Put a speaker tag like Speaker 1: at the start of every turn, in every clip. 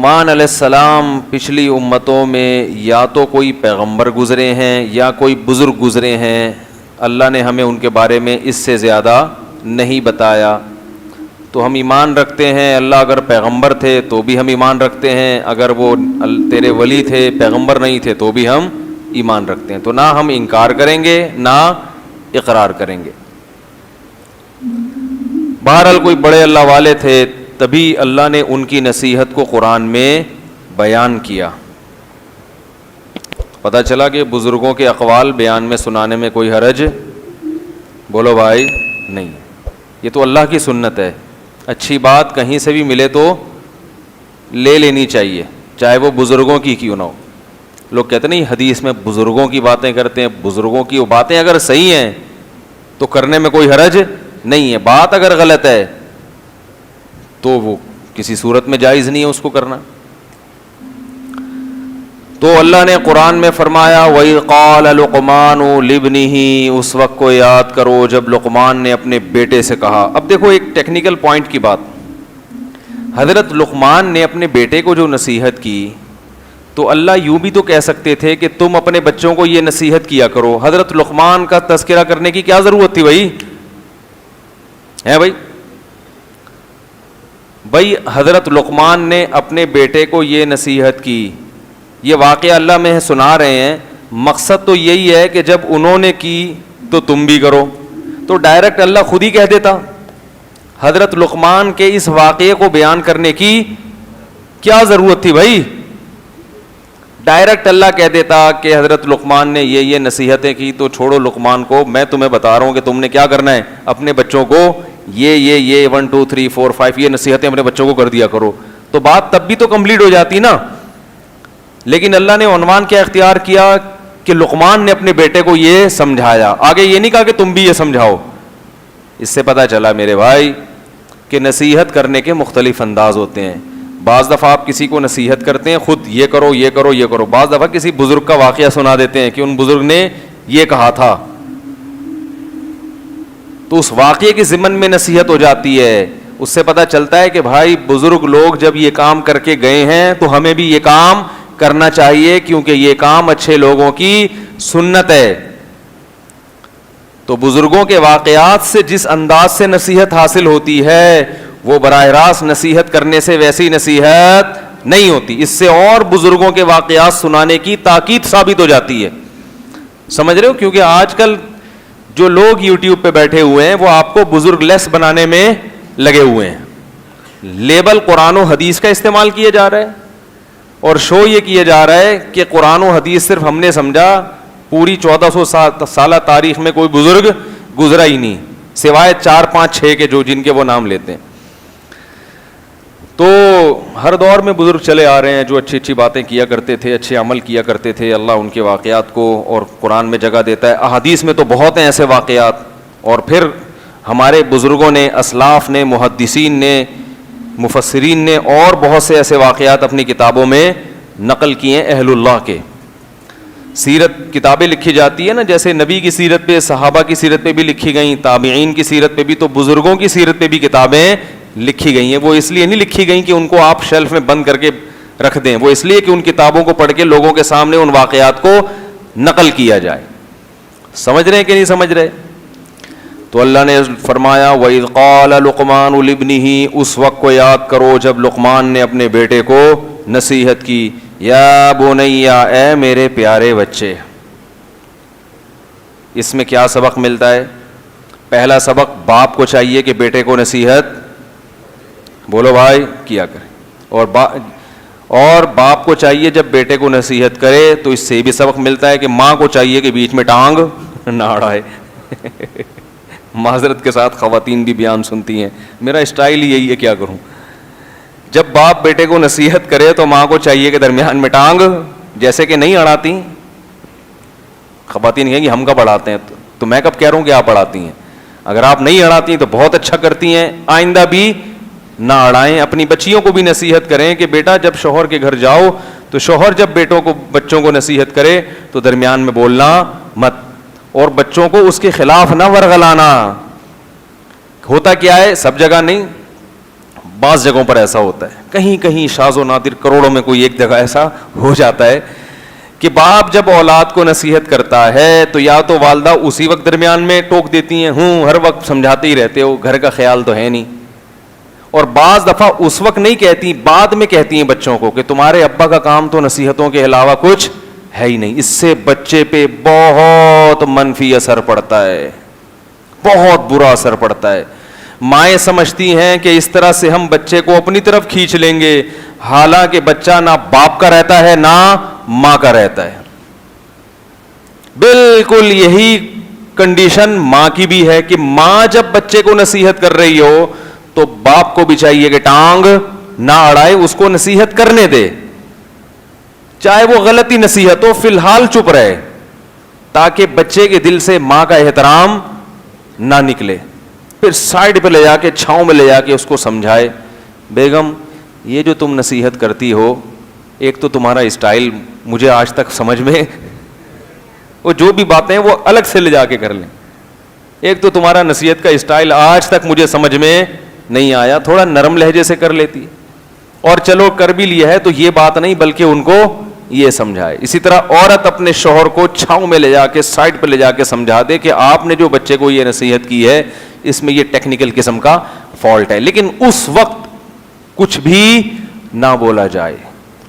Speaker 1: لقمان علیہ السلام پچھلی امتوں میں یا تو کوئی پیغمبر گزرے ہیں یا کوئی بزرگ گزرے ہیں، اللہ نے ہمیں ان کے بارے میں اس سے زیادہ نہیں بتایا. تو ہم ایمان رکھتے ہیں اللہ اگر پیغمبر تھے تو بھی ہم ایمان رکھتے ہیں، اگر وہ تیرے ولی تھے پیغمبر نہیں تھے تو بھی ہم ایمان رکھتے ہیں. تو نہ ہم انکار کریں گے نہ اقرار کریں گے. بہرحال کوئی بڑے اللہ والے تھے تبھی اللہ نے ان کی نصیحت کو قرآن میں بیان کیا. پتہ چلا کہ بزرگوں کے اقوال بیان میں سنانے میں کوئی حرج بولو بھائی نہیں. یہ تو اللہ کی سنت ہے. اچھی بات کہیں سے بھی ملے تو لے لینی چاہیے، چاہے وہ بزرگوں کی کیوں نہ ہو. لوگ کہتے نہیں حدیث میں بزرگوں کی باتیں کرتے ہیں، بزرگوں کی وہ باتیں اگر صحیح ہیں تو کرنے میں کوئی حرج نہیں ہے. بات اگر غلط ہے تو وہ کسی صورت میں جائز نہیں ہے اس کو کرنا. تو اللہ نے قرآن میں فرمایا وَإِذْ قَالَ لُقْمَانُ لِابْنِهِ، اس وقت کو یاد کرو جب لقمان نے اپنے بیٹے سے کہا. اب دیکھو ایک ٹیکنیکل پوائنٹ کی بات، حضرت لقمان نے اپنے بیٹے کو جو نصیحت کی تو اللہ یوں بھی تو کہہ سکتے تھے کہ تم اپنے بچوں کو یہ نصیحت کیا کرو. حضرت لقمان کا تذکرہ کرنے کی کیا ضرورت تھی بھائی؟ ہے بھائی حضرت لقمان نے اپنے بیٹے کو یہ نصیحت کی. یہ واقعہ اللہ میں سنا رہے ہیں، مقصد تو یہی ہے کہ جب انہوں نے کی تو تم بھی کرو. تو ڈائریکٹ اللہ خود ہی کہہ دیتا. حضرت لقمان کے اس واقعے کو بیان کرنے کی کیا ضرورت تھی بھائی؟ ڈائریکٹ اللہ کہہ دیتا کہ حضرت لقمان نے یہ نصیحتیں کی تو چھوڑو لقمان کو، میں تمہیں بتا رہا ہوں کہ تم نے کیا کرنا ہے، اپنے بچوں کو یہ 1 2 3 4 5 یہ نصیحتیں اپنے بچوں کو کر دیا کرو. تو بات تب بھی تو کمپلیٹ ہو جاتی نا. لیکن اللہ نے عنوان کیا اختیار کیا کہ لقمان نے اپنے بیٹے کو یہ سمجھایا. آگے یہ نہیں کہا کہ تم بھی یہ سمجھاؤ. اس سے پتہ چلا میرے بھائی کہ نصیحت کرنے کے مختلف انداز ہوتے ہیں. بعض دفعہ آپ کسی کو نصیحت کرتے ہیں خود یہ کرو یہ کرو یہ کرو، بعض دفعہ کسی بزرگ کا واقعہ سنا دیتے ہیں کہ ان بزرگ نے یہ کہا تھا تو اس واقعے کے ضمن میں نصیحت ہو جاتی ہے. اس سے پتہ چلتا ہے کہ بھائی بزرگ لوگ جب یہ کام کر کے گئے ہیں تو ہمیں بھی یہ کام کرنا چاہیے کیونکہ یہ کام اچھے لوگوں کی سنت ہے. تو بزرگوں کے واقعات سے جس انداز سے نصیحت حاصل ہوتی ہے وہ براہ راست نصیحت کرنے سے ویسی نصیحت نہیں ہوتی. اس سے اور بزرگوں کے واقعات سنانے کی تاکید ثابت ہو جاتی ہے. سمجھ رہے ہو؟ کیونکہ آج کل جو لوگ یوٹیوب پہ بیٹھے ہوئے ہیں وہ آپ کو بزرگ لیس بنانے میں لگے ہوئے ہیں. لیبل قرآن و حدیث کا استعمال کیا جا رہا ہے اور شو یہ کیا جا رہا ہے کہ قرآن و حدیث صرف ہم نے سمجھا، پوری 1400 سالہ تاریخ میں کوئی بزرگ گزرا ہی نہیں سوائے 4 5 6 کے جو جن کے وہ نام لیتے ہیں. تو ہر دور میں بزرگ چلے آ رہے ہیں جو اچھی اچھی باتیں کیا کرتے تھے، اچھے عمل کیا کرتے تھے. اللہ ان کے واقعات کو اور قرآن میں جگہ دیتا ہے. احادیث میں تو بہت ہیں ایسے واقعات. اور پھر ہمارے بزرگوں نے، اسلاف نے، محدثین نے، مفسرین نے اور بہت سے ایسے واقعات اپنی کتابوں میں نقل کیے ہیں. اہل اللہ کے سیرت کتابیں لکھی جاتی ہے نا، جیسے نبی کی سیرت پہ، صحابہ کی سیرت پہ بھی لکھی گئیں، تابعین کی سیرت پہ بھی، تو بزرگوں کی سیرت پہ بھی کتابیں لکھی گئی ہیں. وہ اس لیے نہیں لکھی گئیں کہ ان کو آپ شیلف میں بند کر کے رکھ دیں، وہ اس لیے کہ ان کتابوں کو پڑھ کے لوگوں کے سامنے ان واقعات کو نقل کیا جائے. سمجھ رہے ہیں کہ نہیں سمجھ رہے؟ تو اللہ نے فرمایا وَإِذْ قَالَ لُقْمَانُ لِابْنِهِ، اس وقت کو یاد کرو جب لقمان نے اپنے بیٹے کو نصیحت کی. یا بنیا، اے میرے پیارے بچے. اس میں کیا سبق ملتا ہے؟ پہلا سبق، باپ کو چاہیے کہ بیٹے کو نصیحت بولو بھائی کیا کرے. اور باپ کو چاہیے جب بیٹے کو نصیحت کرے تو اس سے بھی سبق ملتا ہے کہ ماں کو چاہیے کہ بیچ میں ٹانگ نہ اڑائے. معذرت کے ساتھ خواتین بھی بیان سنتی ہیں، میرا اسٹائل ہی یہی ہے، کیا کروں. جب باپ بیٹے کو نصیحت کرے تو ماں کو چاہیے کہ درمیان میں ٹانگ، جیسے کہ نہیں اڑاتی. خواتین کہیں گی ہم کب اڑاتے ہیں، تو میں کب کہہ رہا ہوں کہ آپ اڑاتی ہیں. اگر آپ نہیں اڑاتی ہیں تو بہت اچھا کرتی ہیں، آئندہ بھی نہ اڑائیں. اپنی بچیوں کو بھی نصیحت کریں کہ بیٹا جب شوہر کے گھر جاؤ تو شوہر جب بچوں کو نصیحت کرے تو درمیان میں بولنا مت، اور بچوں کو اس کے خلاف نہ ورغلانا. ہوتا کیا ہے، سب جگہ نہیں، بعض جگہوں پر ایسا ہوتا ہے، کہیں کہیں شاذ و نادر کروڑوں میں کوئی ایک جگہ ایسا ہو جاتا ہے کہ باپ جب اولاد کو نصیحت کرتا ہے تو یا تو والدہ اسی وقت درمیان میں ٹوک دیتی ہیں، ہر وقت سمجھاتے ہی رہتے ہو، گھر کا خیال تو ہے نہیں، اور بعض دفعہ اس وقت نہیں کہتی، بعد میں کہتی ہیں بچوں کو کہ تمہارے ابا کا کام تو نصیحتوں کے علاوہ کچھ ہے ہی نہیں. اس سے بچے پہ بہت منفی اثر پڑتا ہے، بہت برا اثر پڑتا ہے. مائیں سمجھتی ہیں کہ اس طرح سے ہم بچے کو اپنی طرف کھینچ لیں گے، حالانکہ بچہ نہ باپ کا رہتا ہے نہ ماں کا رہتا ہے. بالکل یہی کنڈیشن ماں کی بھی ہے کہ ماں جب بچے کو نصیحت کر رہی ہو تو باپ کو بھی چاہیے کہ ٹانگ نہ اڑائے، اس کو نصیحت کرنے دے، چاہے وہ غلطی نصیحت ہو، فی الحال چپ رہے تاکہ بچے کے دل سے ماں کا احترام نہ نکلے. پھر سائڈ پہ لے جا کے، چھاؤں میں لے جا کے اس کو سمجھائے، بیگم یہ جو تم نصیحت کرتی ہو، ایک تو تمہارا اسٹائل مجھے آج تک سمجھ میں، وہ جو بھی باتیں وہ الگ سے لے جا کے کر لیں، ایک تو تمہارا نصیحت کا اسٹائل آج تک مجھے سمجھ میں نہیں آیا، تھوڑا نرم لہجے سے کر لیتی، اور چلو کر بھی لیا ہے تو یہ بات نہیں بلکہ ان کو یہ سمجھائے. اسی طرح عورت اپنے شوہر کو چھاؤں میں لے جا کے، سائڈ پہ لے جا کے سمجھا دے کہ آپ نے جو بچے کو یہ نصیحت کی ہے اس میں یہ ٹیکنیکل قسم کا فالٹ ہے، لیکن اس وقت کچھ بھی نہ بولا جائے،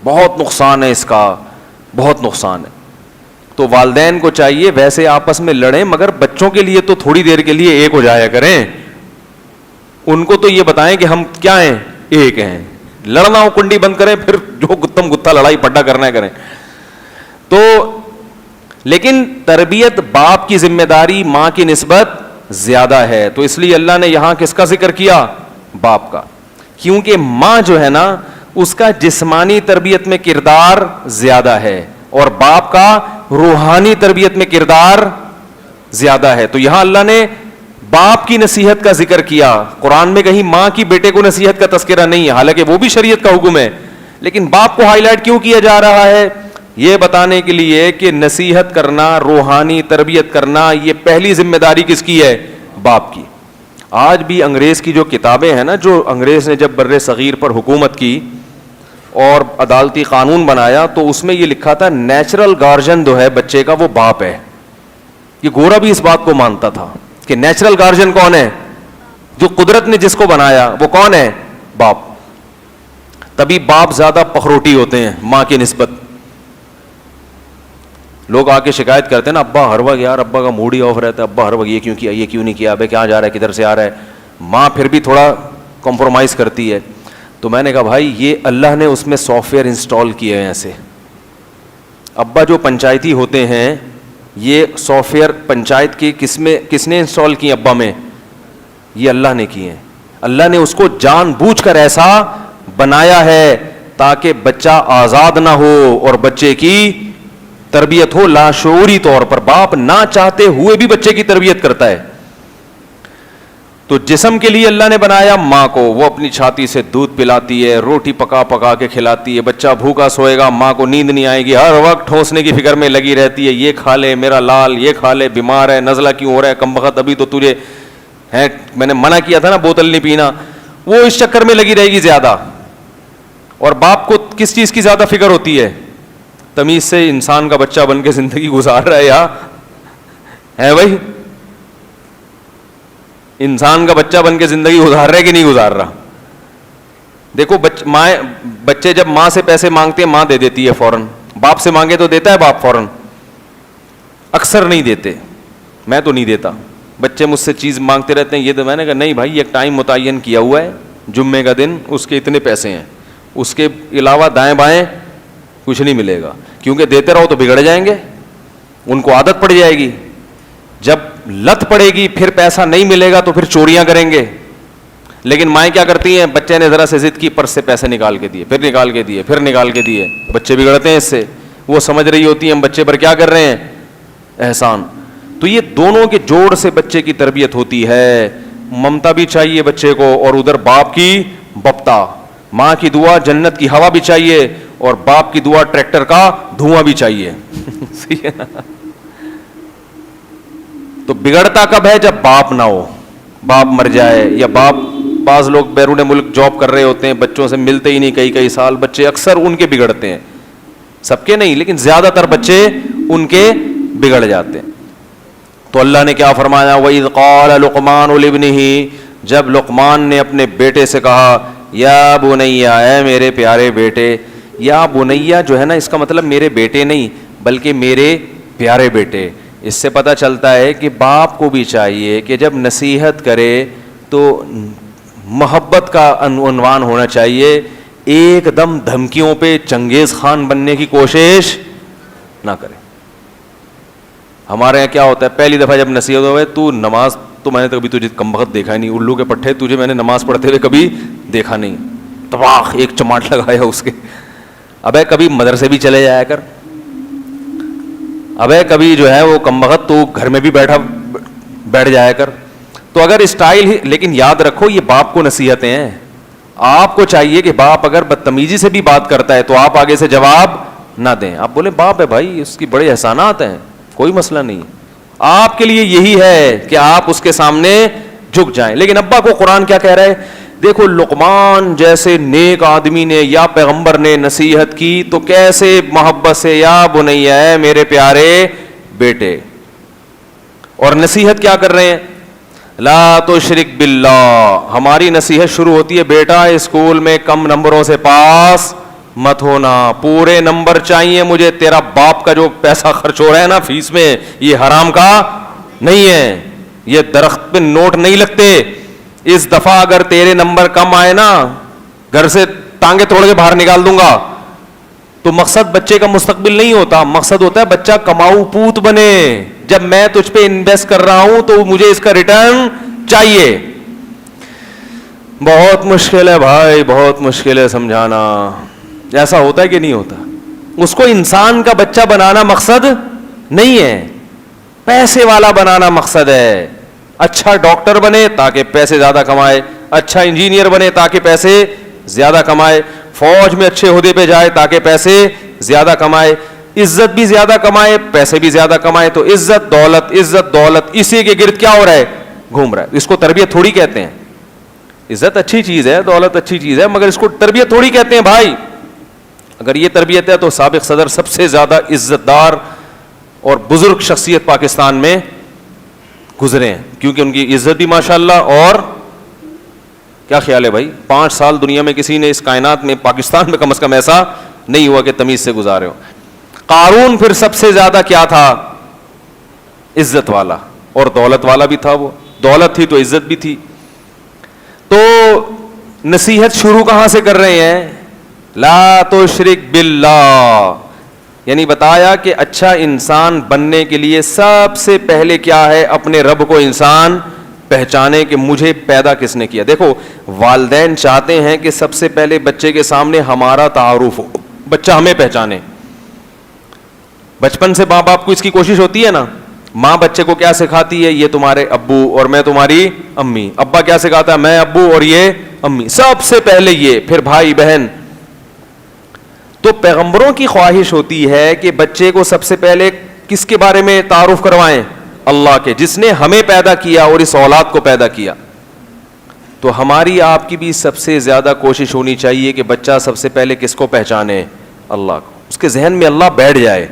Speaker 1: بہت نقصان ہے اس کا، بہت نقصان ہے. تو والدین کو چاہیے ویسے آپس میں لڑیں مگر بچوں کے لیے تو تھوڑی دیر کے لیے ایک ہو جایا کریں، ان کو تو یہ بتائیں کہ ہم کیا ہیں، ایک ہیں. لڑنا ہو کنڈی بند کریں، پھر جو گتم گتا لڑائی پڈا کرنا ہے کریں. تو لیکن تربیت باپ کی ذمہ داری ماں کی نسبت زیادہ ہے، تو اس لیے اللہ نے یہاں کس کا ذکر کیا؟ باپ کا. کیونکہ ماں جو ہے نا اس کا جسمانی تربیت میں کردار زیادہ ہے اور باپ کا روحانی تربیت میں کردار زیادہ ہے. تو یہاں اللہ نے باپ کی نصیحت کا ذکر کیا، قرآن میں کہیں ماں کی بیٹے کو نصیحت کا تذکرہ نہیں ہے، حالانکہ وہ بھی شریعت کا حکم ہے، لیکن باپ کو ہائی لائٹ کیوں کیا جا رہا ہے؟ یہ بتانے کے لیے کہ نصیحت کرنا، روحانی تربیت کرنا، یہ پہلی ذمہ داری کس کی ہے؟ باپ کی. آج بھی انگریز کی جو کتابیں ہیں نا، جو انگریز نے جب بر صغیر پر حکومت کی اور عدالتی قانون بنایا تو اس میں یہ لکھا تھا نیچرل گارجن جو ہے بچے کا وہ باپ ہے. یہ گورا بھی اس بات کو مانتا تھا کہ نیچرل گارجن کون ہے؟ جو قدرت نے جس کو بنایا وہ کون ہے؟ باپ. تبھی باپ زیادہ پخروٹی ہوتے ہیں ماں کی نسبت. لوگ آ کے شکایت کرتے ہیں نا، ابا ہر وقت یار ابا کا موڈ ہی آف رہتا ہے، ابا ہر وقت یہ کیوں کیا، یہ کیوں نہیں کیا، ابے کہاں جا رہا ہے، کدھر سے آ رہا ہے. ماں پھر بھی تھوڑا کمپرومائز کرتی ہے. تو میں نے کہا بھائی یہ اللہ نے اس میں سافٹ ویئر انسٹال کیے ہیں ایسے. ابا جو پنچایتی ہوتے ہیں یہ سافٹ ویئر پنچایت کی کس نے انسٹال کی؟ ابا میں یہ اللہ نے کی ہیں. اللہ نے اس کو جان بوجھ کر ایسا بنایا ہے تاکہ بچہ آزاد نہ ہو اور بچے کی تربیت ہو لاشعوری طور پر. باپ نہ چاہتے ہوئے بھی بچے کی تربیت کرتا ہے. تو جسم کے لیے اللہ نے بنایا ماں کو، وہ اپنی چھاتی سے دودھ پلاتی ہے، روٹی پکا پکا کے کھلاتی ہے. بچہ بھوکا سوئے گا، ماں کو نیند نہیں آئے گی، ہر وقت ٹھونسنے کی فکر میں لگی رہتی ہے، یہ کھا لے میرا لال، یہ کھا لے، بیمار ہے، نزلہ کیوں ہو رہا ہے، کم بخت ابھی تو تجھے ہے میں نے منع کیا تھا نا بوتل نہیں پینا. وہ اس چکر میں لگی رہے گی زیادہ. اور باپ کو کس چیز کی زیادہ فکر ہوتی ہے؟ تمیز سے انسان کا بچہ بن کے زندگی گزار رہا ہے یا ہے بھائی؟ انسان کا بچہ بن کے زندگی گزار رہا ہے کہ نہیں گزار رہا؟ دیکھو بچے جب ماں سے پیسے مانگتے ہیں ماں دے دیتی ہے فوراً، باپ سے مانگے تو دیتا ہے باپ فوراً؟ اکثر نہیں دیتے. میں تو نہیں دیتا. بچے مجھ سے چیز مانگتے رہتے ہیں یہ تو، میں نے کہا نہیں بھائی ایک ٹائم متعین کیا ہوا ہے، جمعے کا دن، اس کے اتنے پیسے ہیں، اس کے علاوہ دائیں بائیں کچھ نہیں ملے گا. کیونکہ دیتے رہو تو بگڑ جائیں گے، ان کو عادت پڑ جائے گی. جب لت پڑے گی پھر پیسہ نہیں ملے گا تو پھر چوریاں کریں گے. لیکن مائیں کیا کرتی ہیں؟ بچے نے ذرا سے ضد کی، پرس سے پیسے نکال کے دیے، پھر نکال کے دیے، پھر نکال کے دیے. بچے بگڑتے ہیں اس سے. وہ سمجھ رہی ہوتی ہیں ہم بچے پر کیا کر رہے ہیں؟ احسان. تو یہ دونوں کے جوڑ سے بچے کی تربیت ہوتی ہے. ممتا بھی چاہیے بچے کو اور ادھر باپ کی بپتا. ماں کی دعا جنت کی ہوا بھی چاہیے اور باپ کی دعا ٹریکٹر کا دھواں بھی چاہیے. تو بگڑتا کب ہے؟ جب باپ نہ ہو، باپ مر جائے یا باپ بعض لوگ بیرون ملک جاب کر رہے ہوتے ہیں, بچوں سے ملتے ہی نہیں کئی کئی سال, بچے اکثر ان کے بگڑتے ہیں, سب کے نہیں لیکن زیادہ تر بچے ان کے بگڑ جاتے ہیں. تو اللہ نے کیا فرمایا, وَإِذْ قَالَ لُقْمَانُ لِابْنِهِ, جب لقمان نے اپنے بیٹے سے کہا, یا بنیا, اے میرے پیارے بیٹے. یا بنیا جو ہے نا, اس کا مطلب میرے بیٹے نہیں بلکہ میرے پیارے بیٹے. اس سے پتہ چلتا ہے کہ باپ کو بھی چاہیے کہ جب نصیحت کرے تو محبت کا عنوان ہونا چاہیے, ایک دم دھمکیوں پہ چنگیز خان بننے کی کوشش نہ کرے. ہمارے یہاں کیا ہوتا ہے, پہلی دفعہ جب نصیحت ہوئے, تو نماز تو میں نے کبھی تجھے کم وقت دیکھا ہی نہیں, الو کے پٹھے تجھے میں نے نماز پڑھتے ہوئے کبھی دیکھا نہیں, تباہ ایک چماٹ لگایا اس کے. ابے کبھی مدرسے بھی چلے جایا کر, ابے کبھی جو ہے وہ کم وقت تو گھر میں بھی بیٹھ جایا کر. تو اگر اسٹائل ہی, لیکن یاد رکھو یہ باپ کو نصیحتیں ہیں. آپ کو چاہیے کہ باپ اگر بدتمیزی سے بھی بات کرتا ہے تو آپ آگے سے جواب نہ دیں, آپ بولیں باپ ہے بھائی, اس کی بڑے احسانات ہیں, کوئی مسئلہ نہیں. آپ کے لیے یہی ہے کہ آپ اس کے سامنے جھک جائیں. لیکن ابا کو قرآن کیا کہہ رہا ہے, دیکھو لقمان جیسے نیک آدمی نے یا پیغمبر نے نصیحت کی تو کیسے محبت سے, یا بنیا, ہے میرے پیارے بیٹے. اور نصیحت کیا کر رہے ہیں, لا تشرک باللہ. ہماری نصیحت شروع ہوتی ہے, بیٹا اسکول میں کم نمبروں سے پاس مت ہونا, پورے نمبر چاہیے مجھے. تیرا باپ کا جو پیسہ خرچ ہو رہا ہے نا فیس میں, یہ حرام کا نہیں ہے, یہ درخت پہ نوٹ نہیں لگتے. اس دفعہ اگر تیرے نمبر کم آئے نا, گھر سے ٹانگیں توڑ کے باہر نکال دوں گا. تو مقصد بچے کا مستقبل نہیں ہوتا, مقصد ہوتا ہے بچہ کماؤ پوت بنے. جب میں تجھ پہ انویسٹ کر رہا ہوں تو مجھے اس کا ریٹرن چاہیے. بہت مشکل ہے بھائی, بہت مشکل ہے سمجھانا. ایسا ہوتا ہے کہ نہیں ہوتا؟ اس کو انسان کا بچہ بنانا مقصد نہیں ہے, پیسے والا بنانا مقصد ہے. اچھا ڈاکٹر بنے تاکہ پیسے زیادہ کمائے, اچھا انجینئر بنے تاکہ پیسے زیادہ کمائے, فوج میں اچھے عہدے پہ جائے تاکہ پیسے زیادہ کمائے, عزت بھی زیادہ کمائے, پیسے بھی زیادہ کمائے. تو عزت دولت, عزت دولت, اسی کے گرد کیا ہو رہا ہے, گھوم رہا ہے. اس کو تربیت تھوڑی کہتے ہیں. عزت اچھی چیز ہے, دولت اچھی چیز ہے, مگر اس کو تربیت تھوڑی کہتے ہیں بھائی. اگر یہ تربیت ہے تو سابق صدر سب سے زیادہ عزت دار اور بزرگ شخصیت پاکستان میں گزرے ہیں, کیونکہ ان کی عزت بھی ماشاءاللہ. اور کیا خیال ہے بھائی, 5 سال دنیا میں کسی نے اس کائنات میں, پاکستان میں کم از کم ایسا نہیں ہوا کہ تمیز سے گزارے ہو. قارون پھر سب سے زیادہ کیا تھا, عزت والا اور دولت والا بھی تھا. وہ دولت تھی تو عزت بھی تھی. تو نصیحت شروع کہاں سے کر رہے ہیں, لا تشرک باللہ, یعنی بتایا کہ اچھا انسان بننے کے لیے سب سے پہلے کیا ہے, اپنے رب کو انسان پہچانے کہ مجھے پیدا کس نے کیا. دیکھو والدین چاہتے ہیں کہ سب سے پہلے بچے کے سامنے ہمارا تعارف ہو, بچہ ہمیں پہچانے. بچپن سے ماں باپ کو اس کی کوشش ہوتی ہے نا. ماں بچے کو کیا سکھاتی ہے, یہ تمہارے ابو اور میں تمہاری امی. ابا کیا سکھاتا ہے, میں ابو اور یہ امی. سب سے پہلے یہ, پھر بھائی بہن. تو پیغمبروں کی خواہش ہوتی ہے کہ بچے کو سب سے پہلے کس کے بارے میں تعارف کروائیں, اللہ کے, جس نے ہمیں پیدا کیا اور اس اولاد کو پیدا کیا. تو ہماری آپ کی بھی سب سے زیادہ کوشش ہونی چاہیے کہ بچہ سب سے پہلے کس کو پہچانے, اللہ کو. اس کے ذہن میں اللہ بیٹھ جائے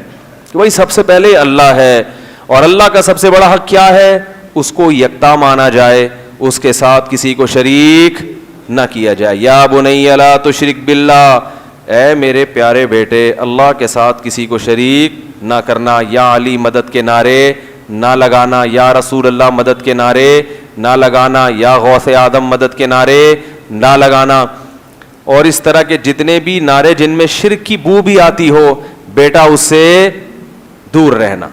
Speaker 1: کہ بھائی سب سے پہلے اللہ ہے, اور اللہ کا سب سے بڑا حق کیا ہے, اس کو یکتا مانا جائے, اس کے ساتھ کسی کو شریک نہ کیا جائے. یا بنی لا تشرک باللہ, اے میرے پیارے بیٹے اللہ کے ساتھ کسی کو شریک نہ کرنا. یا علی مدد کے نعرے نہ لگانا, یا رسول اللہ مدد کے نعرے نہ لگانا, یا غوث آدم مدد کے نعرے نہ لگانا. اور اس طرح کے جتنے بھی نعرے جن میں شرک کی بو بھی آتی ہو, بیٹا اس سے دور رہنا.